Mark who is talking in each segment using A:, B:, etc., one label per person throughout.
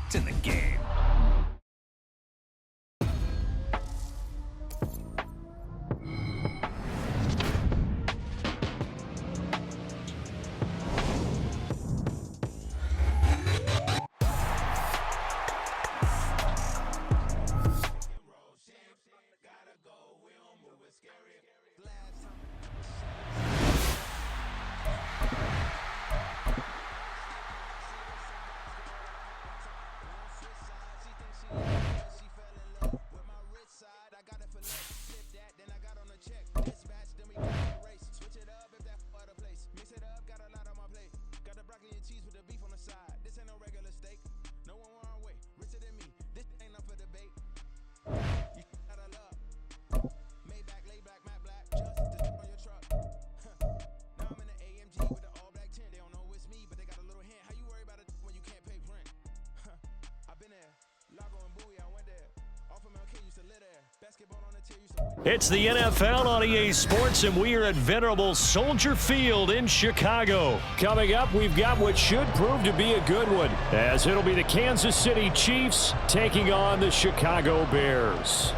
A: It's in the game.
B: It's the NFL on EA Sports, and we are at venerable Soldier Field in Chicago. Coming up, we've got what should prove to be a good one, as it'll be the Kansas City Chiefs taking on the Chicago Bears.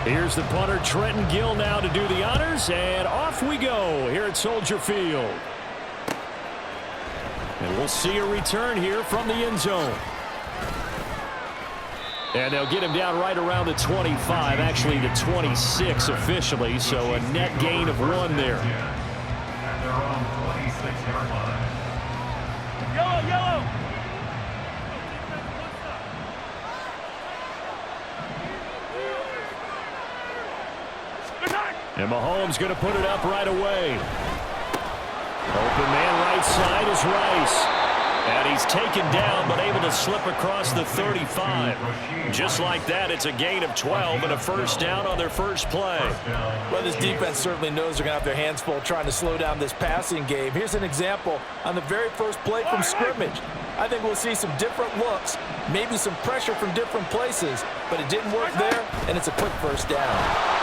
B: Here's the punter, Trenton Gill, now to do the honors, and off we go here at Soldier Field. And we'll see a return here from the end zone. And they'll get him down right around the 25, actually the 26 officially, so a net gain of 1 there.
C: And they're on the 26-yard line.
D: Yellow, yellow!
B: And Mahomes going to put it up right away. Open man right side is Rice. And he's taken down, but able to slip across the 35. Just like that, it's a gain of 12 and a first down on their first play.
E: Well, this defense certainly knows they're going to have their hands full trying to slow down this passing game. Here's an example on the very first play from scrimmage. I think we'll see some different looks, maybe some pressure from different places, but it didn't work there, and it's a quick first down.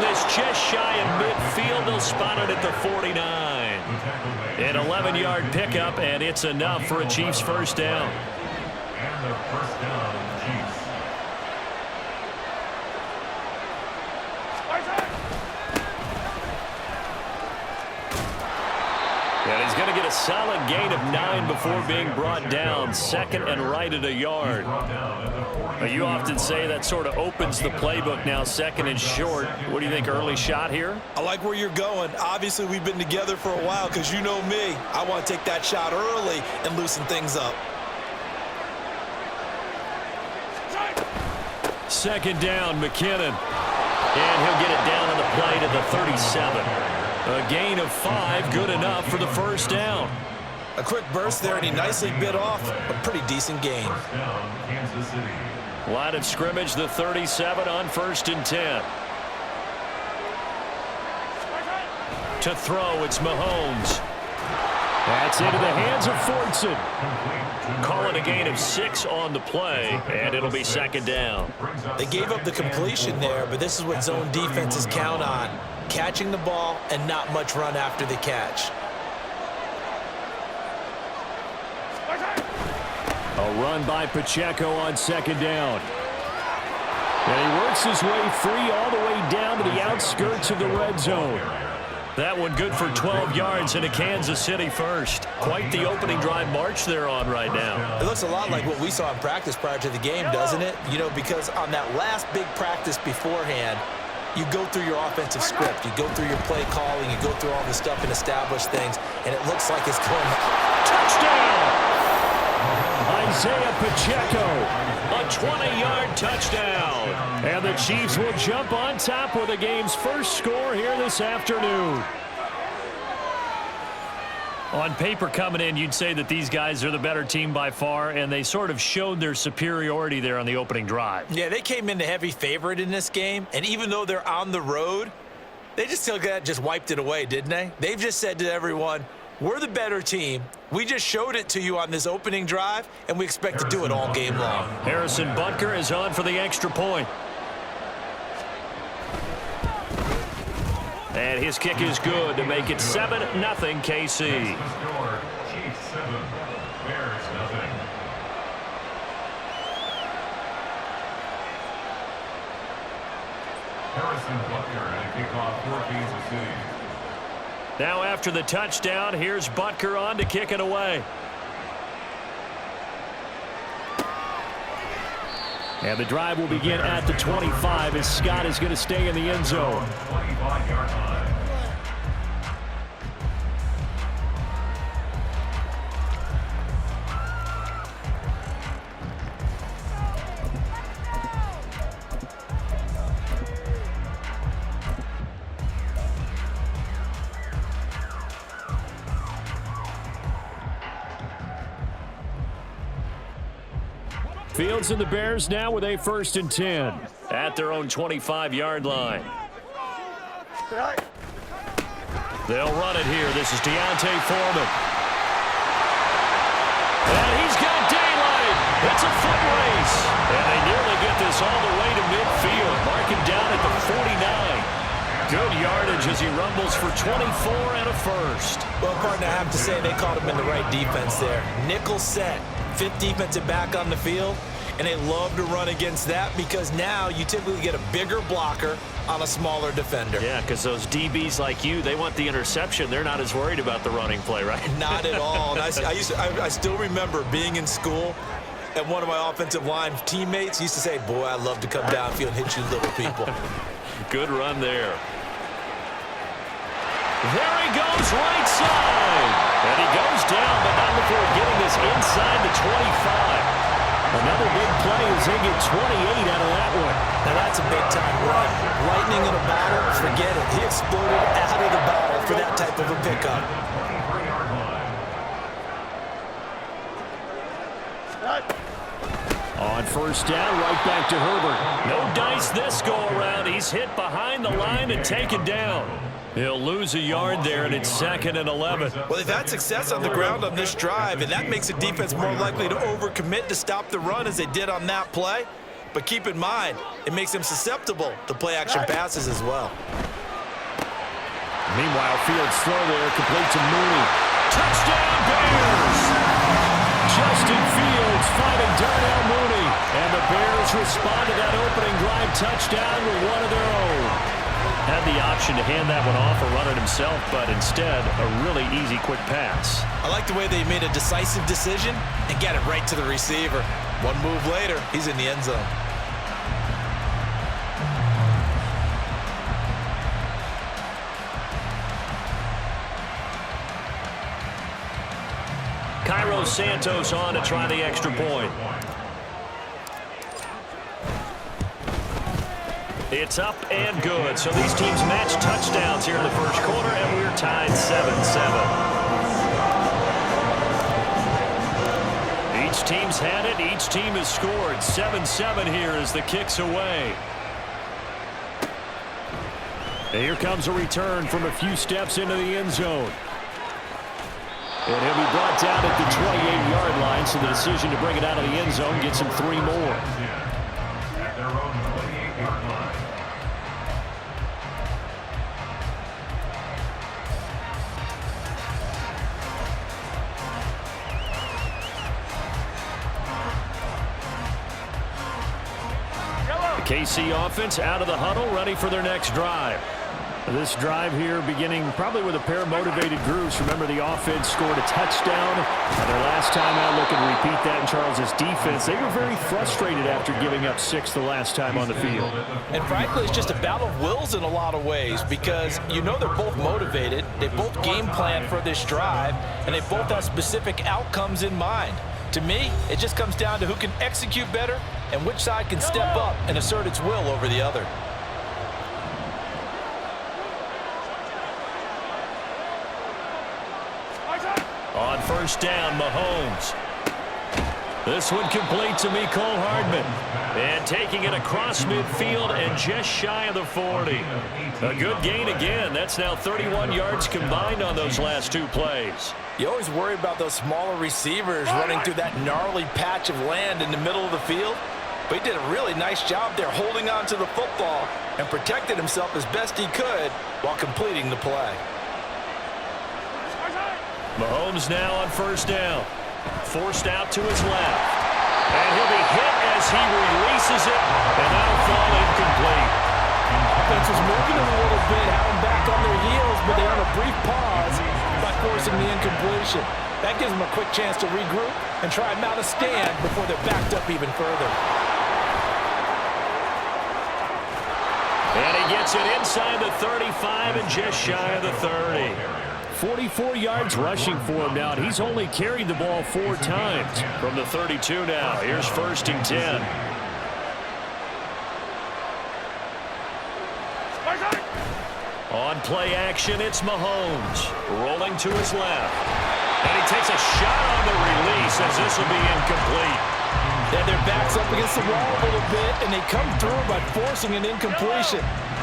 B: This just shy of midfield. They'll spot it at the 49. An 11-yard pickup, and it's enough for a Chiefs first down.
C: And the first down, Chiefs.
B: And he's going to get a solid gain of 9 before being brought down. Second and right at a yard. You often say that sort of opens the playbook now, second and short. What do you think, early shot here?
E: I like where you're going. Obviously, we've been together for a while because you know me. I want to take that shot early and loosen things up.
B: Second down, McKinnon. And he'll get it down on the play to the 37. A gain of 5, good enough for the first down.
E: A quick burst there, and he nicely bit off a pretty decent gain.
C: First down, Kansas City.
B: Line of scrimmage, the 37 on 1st and 10. To throw, it's Mahomes. That's into the hands of Fortson. Calling a gain of 6 on the play, and it'll be second down.
E: They gave up the completion there, but this is what zone defenses count on. Catching the ball and not much run after the catch.
B: A run by Pacheco on second down. And he works his way free all the way down to the outskirts of the red zone. That one good for 12 yards and a Kansas City first. Quite the opening drive march they're on right now.
E: It looks a lot like what we saw in practice prior to the game, doesn't it? You know, because on that last big practice beforehand, you go through your offensive script. You go through your play calling. You go through all the stuff and establish things, and it looks like it's going.
B: Touchdown! Isaiah Pacheco, a 20-yard touchdown. And the Chiefs will jump on top with the game's first score here this afternoon. On paper coming in, you'd say that these guys are the better team by far, and they sort of showed their superiority there on the opening drive.
E: Yeah, they came in the heavy favorite in this game, and even though they're on the road, they just wiped it away, didn't they? They've just said to everyone, We're the better team. We just showed it to you on this opening drive, and we expect to do it all game long.
B: Harrison Butker is on for the extra point. And his kick is good to make it 7-0 KC.
C: Score, Chiefs 7, Bears 0. Harrison Butker and a kickoff for Kansas City.
B: Now after the touchdown, here's Butker on to kick it away. And the drive will begin at the 25 as Scott is going to stay in the end zone.
C: 25-yard line.
B: Fields and the Bears now with a 1st and 10 at their own 25-yard line. They'll run it here. This is Deontay Foreman. And he's got daylight. It's a foot race. And they nearly get this all the way to midfield. Mark him down at the 49. Good yardage as he rumbles for 24 and a first.
E: Well, partner, I have to say they caught him in the right defense there. Nickel set, 5th defensive back on the field, and they love to run against that because now you typically get a bigger blocker on a smaller defender.
B: Yeah, because those DBs like you, they want the interception. They're not as worried about the running play, right?
E: Not at all. And I still remember being in school, and one of my offensive line teammates used to say, boy, I love to come downfield and hit you little people.
B: Good run there. There he goes, right side. And he goes down, but not before getting this inside the 25. Another big play as they get 28 out of that one.
E: Now that's a big-time run. Lightning in a bottle, forget it. He exploded out of the bottle for that type of a pickup.
C: 23-yard line.
B: On 1st down, right back to Herbert. No dice this go-around. He's hit behind the line and taken down. He'll lose a yard there, and it's 2nd and 11.
E: Well, they've had success on the ground on this drive, and that makes a defense more likely to overcommit to stop the run as they did on that play. But keep in mind, it makes them susceptible to play-action passes as well.
B: Meanwhile, Fields throw there, complete to Mooney. Touchdown, Bears! Justin Fields finding Darnell Mooney. And the Bears respond to that opening drive touchdown with one of their own. Had the option to hand that one off or run it himself, but instead, a really easy, quick pass.
E: I like the way they made a decisive decision and get it right to the receiver. One move later, he's in the end zone.
B: Cairo Santos on to try the extra point. It's up and good. So these teams match touchdowns here in the first quarter, and we're tied 7-7. Each team's had it. Each team has scored. 7-7 here as the kick's away. And here comes a return from a few steps into the end zone. And he'll be brought down at the 28-yard line, so the decision to bring it out of the end zone gets him 3 more.
C: At their own 28-yard line.
B: The KC offense out of the huddle, ready for their next drive. This drive here beginning probably with a pair of motivated groups. Remember, the offense scored a touchdown. Their last time out, looking to repeat that in Charles's defense. They were very frustrated after giving up 6 the last time on the field.
E: And frankly, it's just a battle of wills in a lot of ways because you know they're both motivated. They both game plan for this drive, and they both have specific outcomes in mind. To me, it just comes down to who can execute better and which side can step up and assert its will over the other. On 1st down, Mahomes.
B: This one complete to Mecole Hardman. And taking it across midfield and just shy of the 40. A good gain again. That's now 31 yards combined on those last two plays.
E: You always worry about those smaller receivers running through that gnarly patch of land in the middle of the field. But he did a really nice job there holding on to the football and protected himself as best he could while completing the play.
B: Mahomes now on first down. Forced out to his left. And he'll be hit as he releases it, and that'll fall incomplete.
E: Offense was moving a little bit, having back on their heels, but they on a brief pause by forcing the incompletion. That gives them a quick chance to regroup and try and mount a stand before they're backed up even further.
B: And he gets it inside the 35 and just shy of the 30. 44 yards rushing for him now. He's only carried the ball 4 times. From the 32 now, here's 1st and 10. On play action, it's Mahomes. Rolling to his left. And he takes a shot on the release as this will be incomplete.
E: Yeah, their backs up against the wall a little bit, and they come through by forcing an incompletion.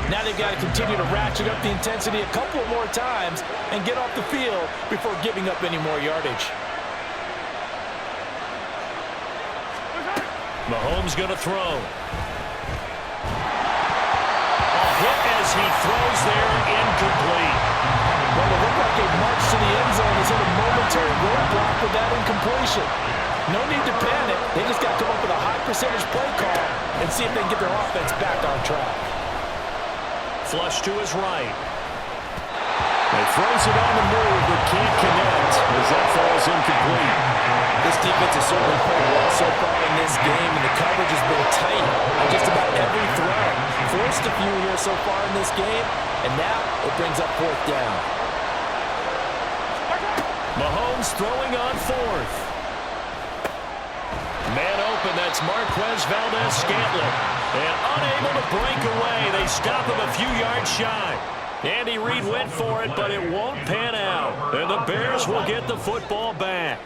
E: Now they've got to continue to ratchet up the intensity a couple more times and get off the field before giving up any more yardage.
B: Mahomes going to throw. A hit as he throws there, incomplete.
E: Well, it looked like they marched to the end zone as in a momentary roadblock with that incompletion. No need to panic. They just got to come up with a high percentage play call and see if they can get their offense back on track.
B: Flush to his right. He throws it on the move, but can't connect as that falls incomplete.
E: This defense has certainly played well so far in this game, and the coverage has been tight on just about every throw. Forced a few here so far in this game, and now it brings up 4th down.
B: Mahomes throwing on 4th. Man open, that's Marquez Valdes-Scantling. And unable to break away, they stop him a few yards shy. Andy Reid went for it, but it won't pan out. And the Bears will get the football back.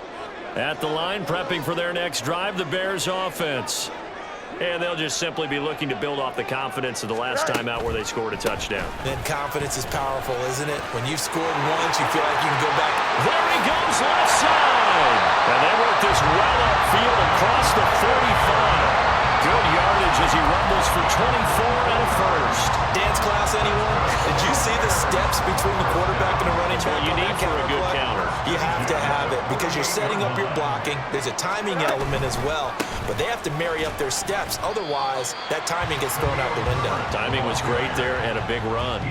B: At the line, prepping for their next drive, the Bears offense. And they'll just simply be looking to build off the confidence of the last time out where they scored a touchdown.
E: And confidence is powerful, isn't it? When you've scored once, you feel like you can go back.
B: There he goes, left side. And they work this well upfield across the 45. Good yardage as he rumbles for 24 and a first.
E: Dance class, anyone? Did you see the steps between the quarterback and the running back?
B: What you need for a good counter.
E: You have to have it because you're setting up your blocking. There's a timing element as well, but they have to marry up their steps. Otherwise, that timing gets thrown out the window.
B: Timing was great there and a big run.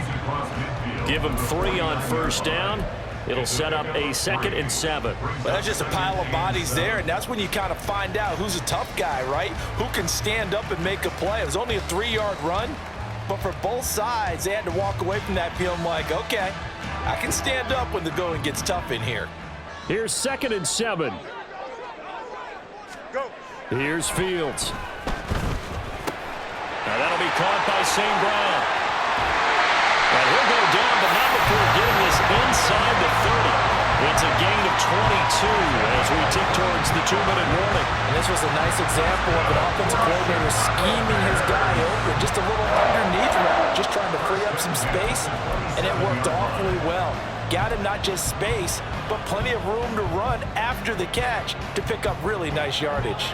B: Give him 3 on first down. It'll set up a 2nd and 7.
E: But that's just a pile of bodies there, and that's when you kind of find out who's a tough guy, right? Who can stand up and make a play. It was only a 3-yard run, but for both sides, they had to walk away from that feeling like, okay, I can stand up when the going gets tough in here.
B: Here's 2nd and 7.
A: Go.
B: Here's Fields. Now that'll be caught by St. Brown. And he'll go down, but not before getting this inside the 30. It's a gain of 22 as we tick towards the 2-minute warning.
E: And this was a nice example of an offensive coordinator scheming his guy open. Just a little underneath route, just trying to free up some space, and it worked awfully well. Got him not just space, but plenty of room to run after the catch to pick up really nice yardage.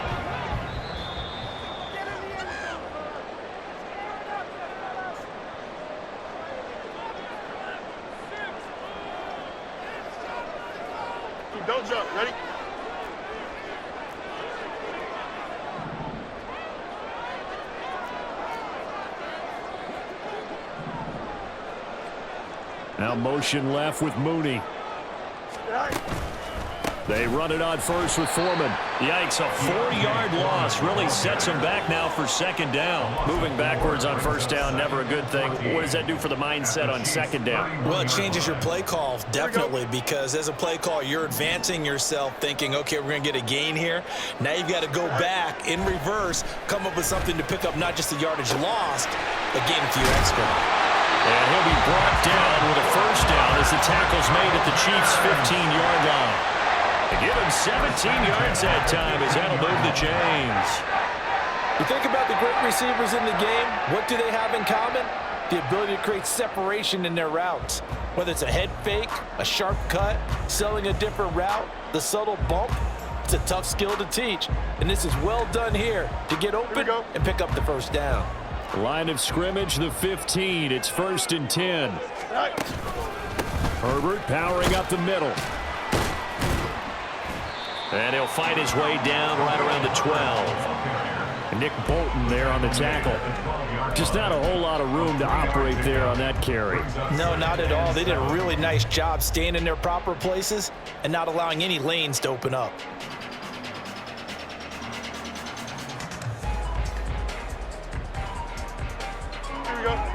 A: Don't jump. Ready?
B: Now motion left with Mooney. They run it on first with Foreman. Yikes, a 4-yard loss really sets them back now for 2nd down. Moving backwards on first down, never a good thing. What does that do for the mindset on 2nd down?
E: Well, it changes your play call, definitely, because as a play call, you're advancing yourself thinking, okay, we're going to get a gain here. Now you've got to go back in reverse, come up with something to pick up not just the yardage lost, but gain a few extra.
B: And he'll be brought down with a first down as the tackle's made at the Chiefs' 15-yard line. They give him 17 yards that time as that'll move the chains.
E: You think about the great receivers in the game, what do they have in common? The ability to create separation in their routes. Whether it's a head fake, a sharp cut, selling a different route, the subtle bump, it's a tough skill to teach. And this is well done here to get open and pick up the first down.
B: Line of scrimmage, the 15. It's 1st and 10. Herbert powering up the middle. And he'll fight his way down right around the 12. Nick Bolton there on the tackle. Just not a whole lot of room to operate there on that carry.
E: No, not at all. They did a really nice job staying in their proper places and not allowing any lanes to open up.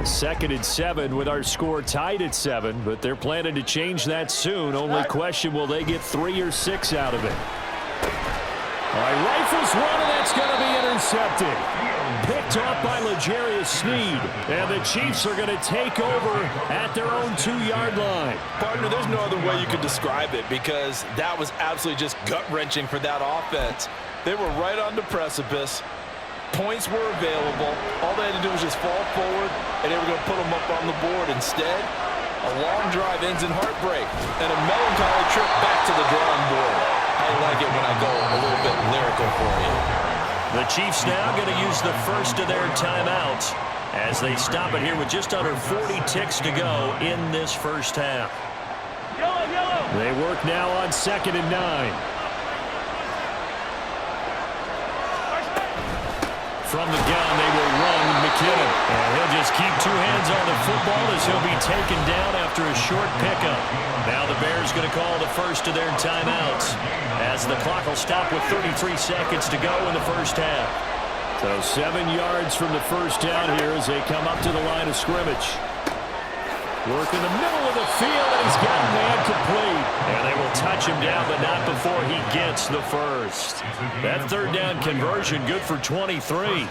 B: Second and 7 with our score tied at 7, but they're planning to change that soon. Only question, will they get 3 or 6 out of it? All right, rifles one, and that's going to be intercepted. Picked off by L'Jarius Sneed, and the Chiefs are going to take over at their own 2-yard line.
E: Partner, there's no other way you could describe it because that was absolutely just gut-wrenching for that offense. They were right on the precipice. Points were available. All they had to do was just fall forward, and they were going to put them up on the board. Instead, a long drive ends in heartbreak and a melancholy trip back to the drawing board. I like it when I go a little bit lyrical for you.
B: The Chiefs now going to use the first of their timeouts as they stop it here with just under 40 ticks to go in this first half. They work now on 2nd and 9. From the gun, they will run McKinnon. And he'll just keep 2 hands on the football as he'll be taken down after a short pickup. Now the Bears going to call the first of their timeouts as the clock will stop with 33 seconds to go in the first half. So 7 yards from the first down here as they come up to the line of scrimmage. Work in the middle of the field, and he's got man complete. And they will touch him down, but not before he gets the first. That 3rd down conversion, good for 23.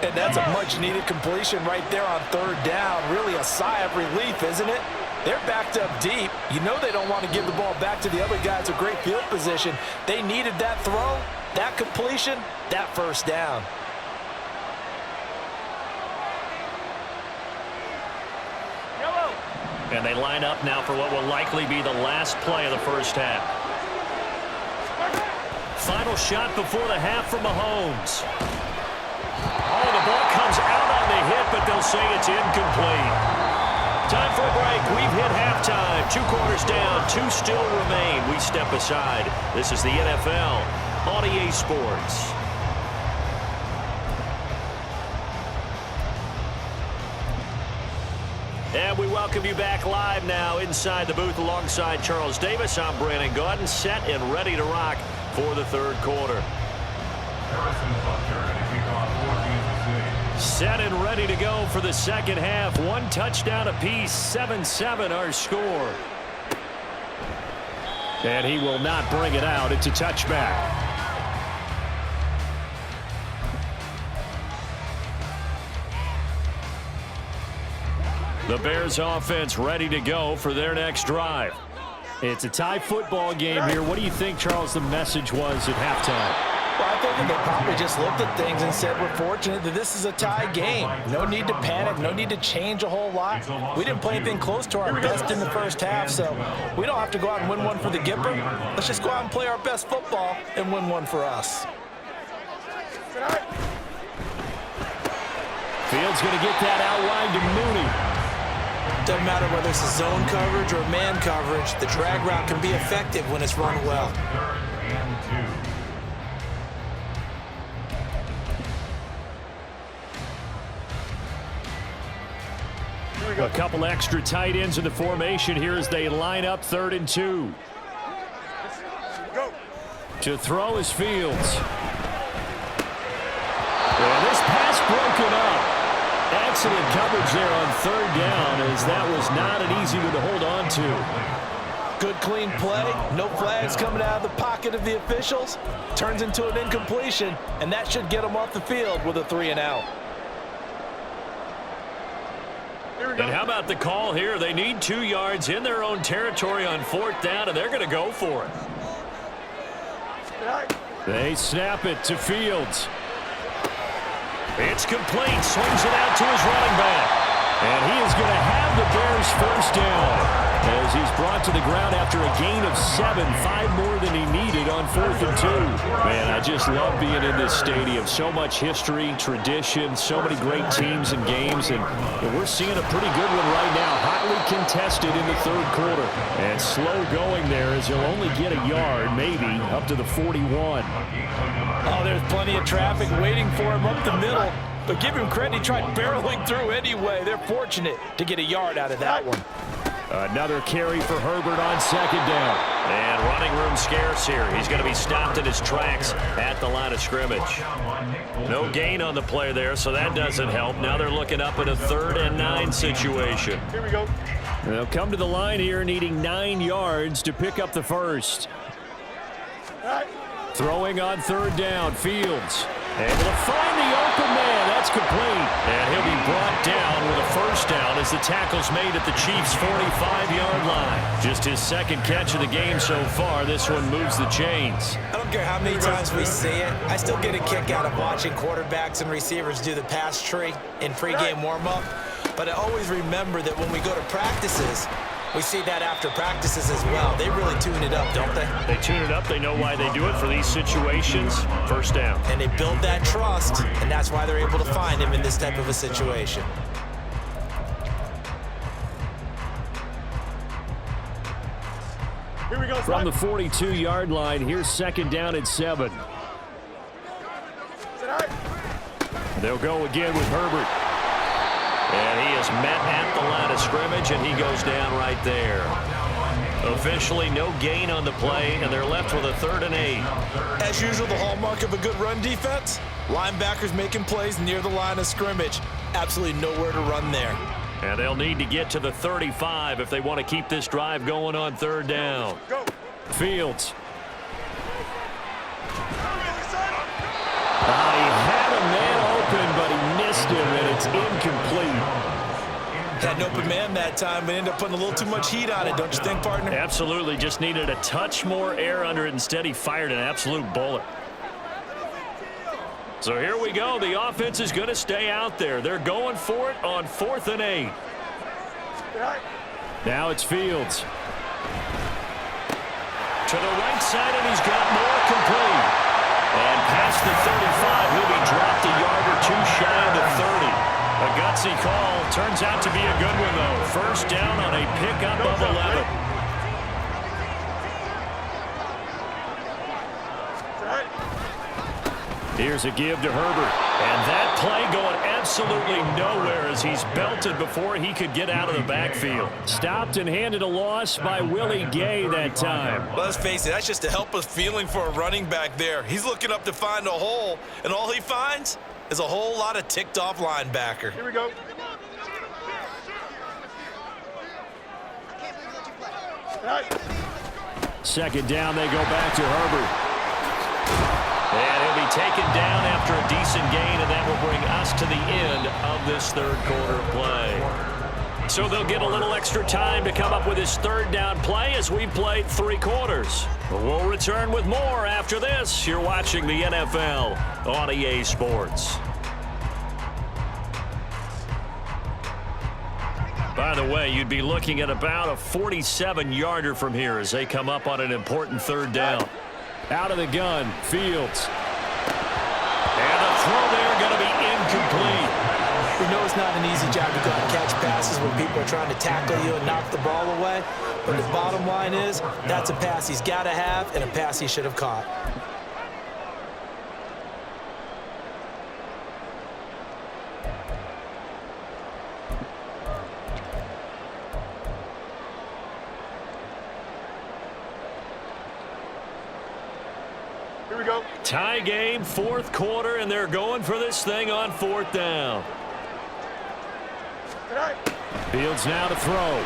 E: And that's a much-needed completion right there on 3rd down. Really a sigh of relief, isn't it? They're backed up deep. You know they don't want to give the ball back to the other guys with great field position. They needed that throw, that completion, that first down.
B: And they line up now for what will likely be the last play of the first half. Final shot before the half from Mahomes. Oh, the ball comes out on the hit, but they'll say it's incomplete. Time for a break. We've hit halftime. 2 quarters down, 2 still remain. We step aside. This is the NFL on EA Sports. And we welcome you back live now inside the booth alongside Charles Davis. I'm Brandon Gaudin, set and ready to rock for the 3rd quarter. Set and ready to go for the 2nd half. 1 touchdown apiece, 7-7 our score. And he will not bring it out. It's a touchback. The Bears offense ready to go for their next drive. It's a tie football game here. What do you think, Charles, the message was at halftime?
E: Well, I think they probably just looked at things and said, we're fortunate that this is a tie game. No need to panic, no need to change a whole lot. We didn't play anything close to our best in the first half, so we don't have to go out and win one for the Gipper. Let's just go out and play our best football and win one for us.
B: Fields going to get that outline to Mooney.
E: Doesn't matter whether it's a zone coverage or man coverage, the drag route can be effective when it's run well.
C: 3rd and 2.
B: A couple extra tight ends in the formation here as they line up 3rd and 2.
A: Go.
B: To throw is Fields. And this pass broken up. Excellent coverage there on 3rd down as that was not an easy one to hold on to.
E: Good clean play, no flags coming out of the pocket of the officials. Turns into an incompletion, and that should get them off the field with a 3-and-out.
B: And how about the call here? They need 2 yards in their own territory on 4th down, and they're going to go for it. They snap it to Fields. It's complete. Swings it out to his running back. And he is going to have the Bears first down as he's brought to the ground after a gain of 7, 5 more than he needed on 4th and 2. Man, I just love being in this stadium. So much history, tradition, so many great teams and games, and we're seeing a pretty good one right now. Hotly contested in the 3rd quarter. And slow going there as he'll only get a yard, maybe, up to the 41.
E: Oh, there's plenty of traffic waiting for him up the middle. But give him credit, he tried barreling through anyway. They're fortunate to get a yard out of that one.
B: Another carry for Herbert on 2nd down.
D: And running room scarce here. He's going to be stopped in his tracks at the line of scrimmage. No gain on the play there, so that doesn't help. Now they're looking up at a 3rd and 9 situation.
A: Here we go.
B: They'll come to the line here needing 9 yards to pick up the first. Throwing on 3rd down, Fields. Able to find the open man. That's complete.
D: And he'll be brought down with a first down as the tackle's made at the Chiefs' 45-yard line.
B: Just his 2nd catch of the game so far. This one moves the chains.
F: I don't care how many times we see it. I still get a kick out of watching quarterbacks and receivers do the pass tree in pregame warm-up. But I always remember that when we go to practices, we see that after practices as well. They really tune it up, don't they?
D: They tune it up. They know why they do it for these situations. First down.
F: And they build that trust, and that's why they're able to find him in this type of a situation.
A: Here we go.
B: From the 42-yard line, here's 2nd down and 7. They'll go again with Herbert.
D: And he is met at the line of scrimmage, and he goes down right there. Officially, no gain on the play, and they're left with a 3rd and 8.
E: As usual, the hallmark of a good run defense, linebackers making plays near the line of scrimmage. Absolutely nowhere to run there.
D: And they'll need to get to the 35 if they want to keep this drive going on 3rd down.
A: Go.
B: Fields. He had a man open, but he missed him, and it's incomplete.
E: Had an open man that time, but ended up putting a little too much heat on it, don't you think, partner?
D: Absolutely. Just needed a touch more air under it. Instead, he fired an absolute bullet. So here we go. The offense is going to stay out there. They're going for it on 4th and 8.
B: Now it's Fields.
D: To the right side, and he's got more complete. And past the 35, he'll be dropped a yard or 2 shy of the 30. A gutsy call. Turns out to be a good one, though. First down on a pickup of 11.
B: Here's a give to Herbert.
D: And that play going absolutely nowhere as he's belted before he could get out of the backfield.
B: Stopped and handed a loss by Willie Gay that time.
E: Well, let's face it, that's just a helpless feeling for a running back there. He's looking up to find a hole, and all he finds is a whole lot of ticked-off linebacker.
A: Here we go.
B: Second down, they go back to Herbert.
D: And he'll be taken down after a decent gain, and that will bring us to the end of this 3rd quarter play. So they'll get a little extra time to come up with his 3rd down play as we played 3 quarters. We'll return with more after this. You're watching the NFL on EA Sports. By the way, you'd be looking at about a 47-yarder from here as they come up on an important 3rd down.
B: Out of the gun, Fields.
D: And the throw there going to be incomplete.
F: We know it's not an easy job to go and catch passes when people are trying to tackle you and knock the ball away. But the bottom line is, that's a pass he's got to have and a pass he should have caught.
A: Here we go.
D: Tie game, 4th quarter, and they're going for this thing on 4th down.
B: Fields now to throw.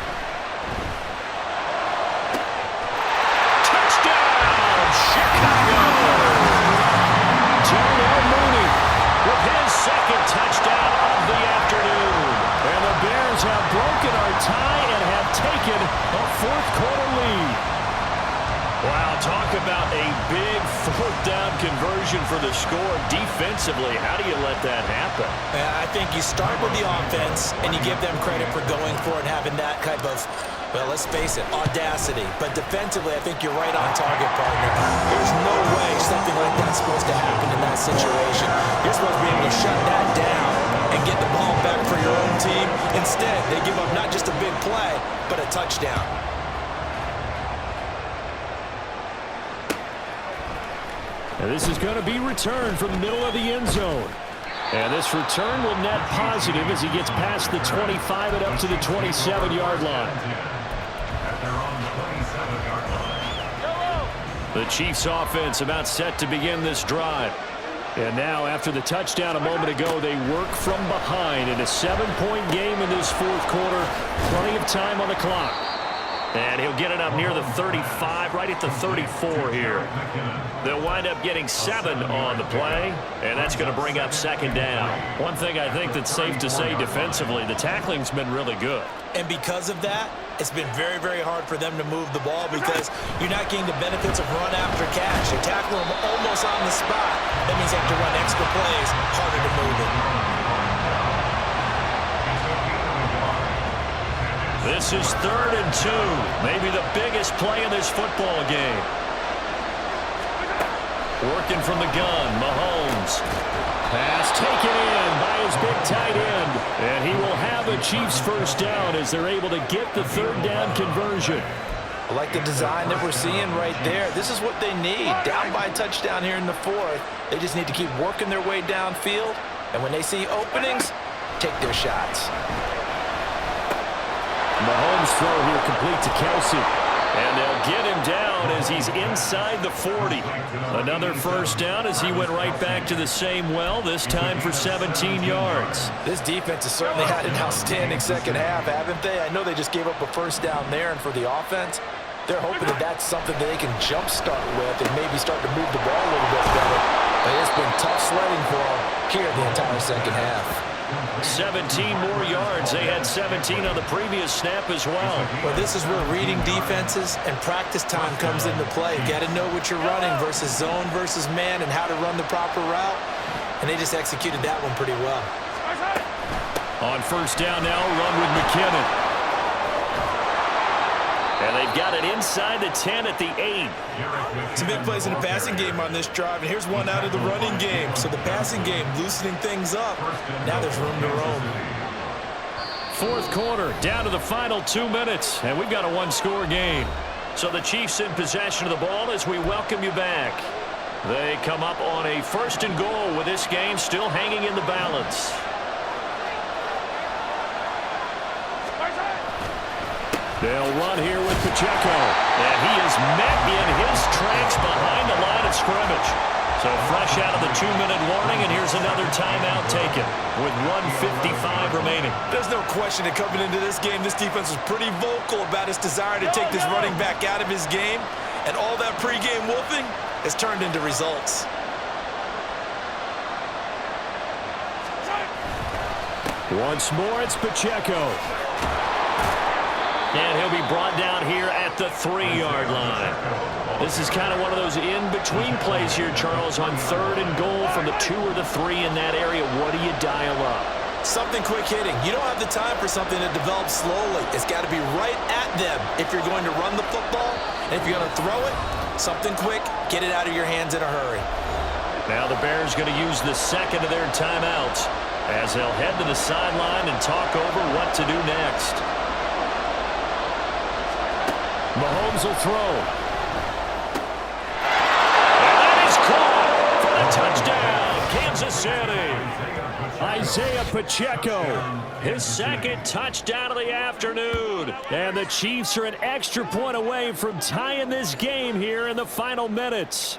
D: Touchdown, Chicago!
B: Darnell Mooney
D: With his 2nd touchdown of the afternoon.
B: And the Bears have broken our tie and have taken a 4th quarter lead.
D: Wow, talk about a big fourth down conversion for the score. Defensively, how do you let that happen?
F: I think you start with the offense, and you give them credit for going for it and having that type of, well, let's face it, audacity. But defensively, I think you're right on target, partner. There's no way something like that's supposed to happen in that situation. You're supposed to be able to shut that down and get the ball back for your own team. Instead, they give up not just a big play, but a touchdown.
B: And this is going to be returned from the middle of the end zone. And this return will net positive as he gets past the 25 and up to the 27-yard line.
C: At their own 27-yard line.
B: The Chiefs offense about set to begin this drive. And now after the touchdown a moment ago, they work from behind in a 7-point game in this fourth quarter. Plenty of time on the clock. And he'll get it up near the 35, right at the 34 here. They'll wind up getting 7 on the play, and that's going to bring up second down. One thing I think that's safe to say defensively, the tackling's been really good.
F: And because of that, it's been very, very hard for them to move the ball because you're not getting the benefits of run after catch. You're tackling them almost on the spot. That means you have to run extra plays, harder to move it.
D: This is 3rd and 2. Maybe the biggest play in this football game. Working from the gun, Mahomes.
B: Pass taken in by his big tight end. And he will have a Chiefs first down as they're able to get the third down conversion.
E: I like the design that we're seeing right there. This is what they need. Down by a touchdown here in the fourth. They just need to keep working their way downfield. And when they see openings, take their shots.
B: Mahomes' throw here complete to Kelsey.
D: And they'll get him down as he's inside the 40. Another first down as he went right back to the same well, this time for 17 yards.
E: This defense has certainly had an outstanding second half, haven't they? I know they just gave up a first down there, and for the offense, they're hoping that that's something that they can jumpstart with and maybe start to move the ball a little bit better. But it's been tough sledding for them here the entire second half.
D: 17 more yards. They had 17 on the previous snap as well.
F: Well, this is where reading defenses and practice time comes into play. You got to know what you're running versus zone versus man and how to run the proper route. And they just executed that one pretty well.
B: On first down now, run with McKinnon.
D: And they've got it inside the 10 at the 8.
E: Some big plays in the passing game on this drive, and here's one out of the running game. So the passing game loosening things up. Now there's room to roam.
B: Fourth quarter, down to the final 2 minutes, and we've got a one-score game.
D: So the Chiefs in possession of the ball as we welcome you back. They come up on a 1st and goal with this game still hanging in the balance.
B: They'll run here with Pacheco.
D: And he is met in his tracks behind the line of scrimmage. So fresh out of the 2-minute warning, and here's another timeout taken with 1:55 remaining.
E: There's no question that coming into this game, this defense was pretty vocal about its desire to take this running back out of his game. And all that pregame wolfing has turned into results.
B: Once more, it's Pacheco.
D: And he'll be brought down here at the 3-yard line. This is kind of one of those in-between plays here, Charles, on 3rd and goal from the 2 or the 3 in that area. What do you dial up?
F: Something quick hitting. You don't have the time for something that develops slowly. It's got to be right at them if you're going to run the football. And if you're going to throw it, something quick, get it out of your hands in a hurry.
D: Now the Bears going to use the second of their timeouts as they'll head to the sideline and talk over what to do next.
B: Mahomes will throw.
D: And that is caught for the touchdown, Kansas City.
B: Isaiah Pacheco.
D: His second touchdown of the afternoon.
B: And the Chiefs are an extra point away from tying this game here in the final minutes.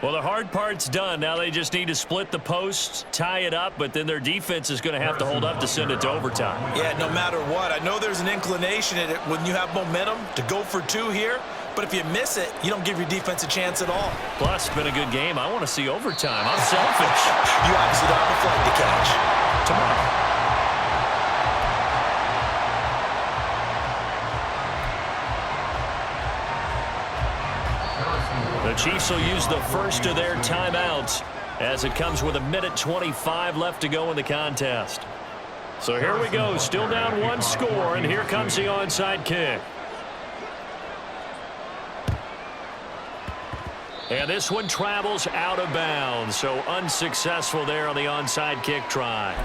D: Well, the hard part's done. Now they just need to split the post, tie it up, but then their defense is going to have to hold up to send it to overtime.
E: Yeah, no matter what. I know there's an inclination in it when you have momentum to go for 2 here, but if you miss it, you don't give your defense a chance at all.
D: Plus, it's been a good game. I want to see overtime. I'm selfish.
E: You obviously don't have a flight to catch.
D: Tomorrow. Chiefs will use the first of their timeouts as it comes with 1:25 left to go in the contest. So here we go, still down one score, and here comes the onside kick. And this one travels out of bounds, so unsuccessful there on the onside kick try.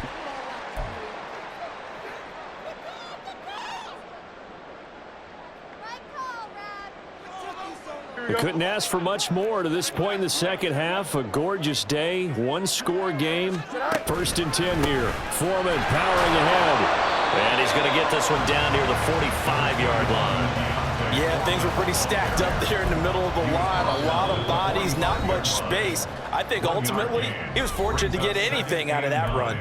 B: We couldn't ask for much more to this point in the second half. A gorgeous day, one-score game. 1st and 10 here. Foreman powering ahead.
D: And he's going to get this one down near the 45-yard line.
E: Yeah, things were pretty stacked up there in the middle of the line. A lot of bodies, not much space. I think ultimately he was fortunate to get anything out of that run.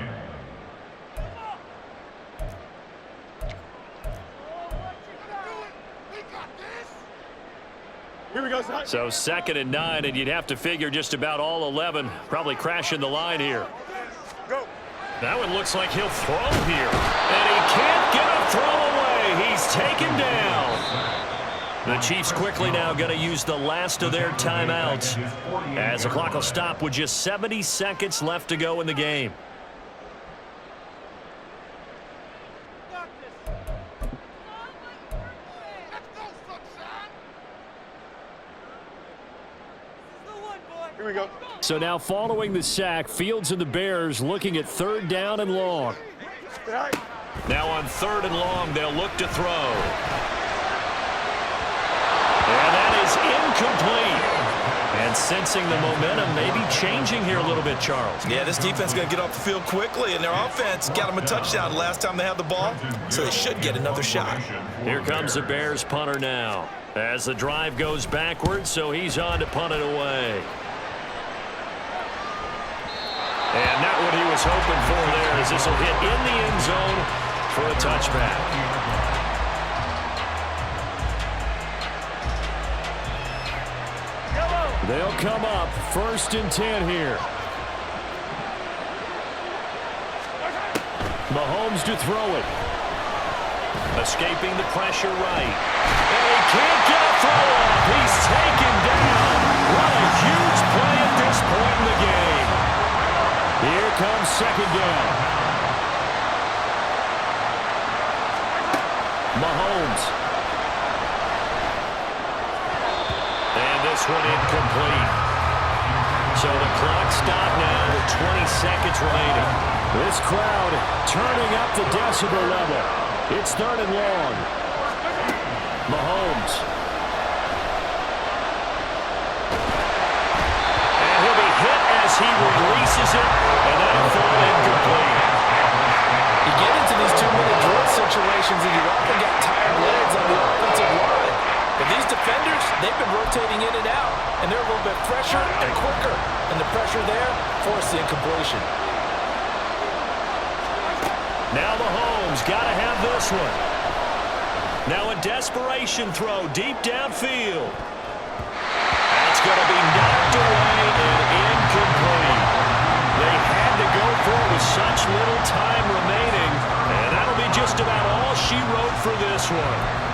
A: Here we go, son.
D: So 2nd and 9, and you'd have to figure just about all 11 probably crashing the line here.
A: Go.
D: That one looks like he'll throw here. And he can't get a throw away. He's taken down. The Chiefs quickly now going to use the last of their timeouts as the clock will stop with just 70 seconds left to go in the game.
A: Here we go.
B: So now following the sack, Fields and the Bears looking at 3rd down and long.
A: All right.
D: Now on 3rd and long, they'll look to throw. And that is incomplete. And sensing the momentum maybe changing here a little bit, Charles.
E: Yeah, this defense is going to get off the field quickly, and their offense got them a touchdown last time they had the ball, so they should get another shot.
D: Here comes the Bears punter now as the drive goes backwards, so he's on to punt it away. And not what he was hoping for there, as this will hit in the end zone for a touchback.
B: They'll come up 1st and 10 here. Mahomes to throw it.
D: Escaping the pressure right. And he can't get a throw off. He's taken down. What a huge play at this point in the game.
B: Here comes 2nd down. Mahomes.
D: And this one incomplete. So the clock stopped now with 20 seconds remaining.
B: This crowd turning up the decibel level. It's 3rd and long. Mahomes.
D: And he'll be hit as he releases it, and that'll fall incomplete.
E: You get into these 2-minute drill situations, and you've often got tired legs on the offensive line. But these defenders, they've been rotating in and out, and they're a little bit fresher and quicker. And the pressure there forced the incompletion.
D: Now Mahomes got to have this one. Now a desperation throw deep downfield. That's going to be knocked away and incomplete. They had to go for it with such little time remaining, and that'll be just about all she wrote for this one.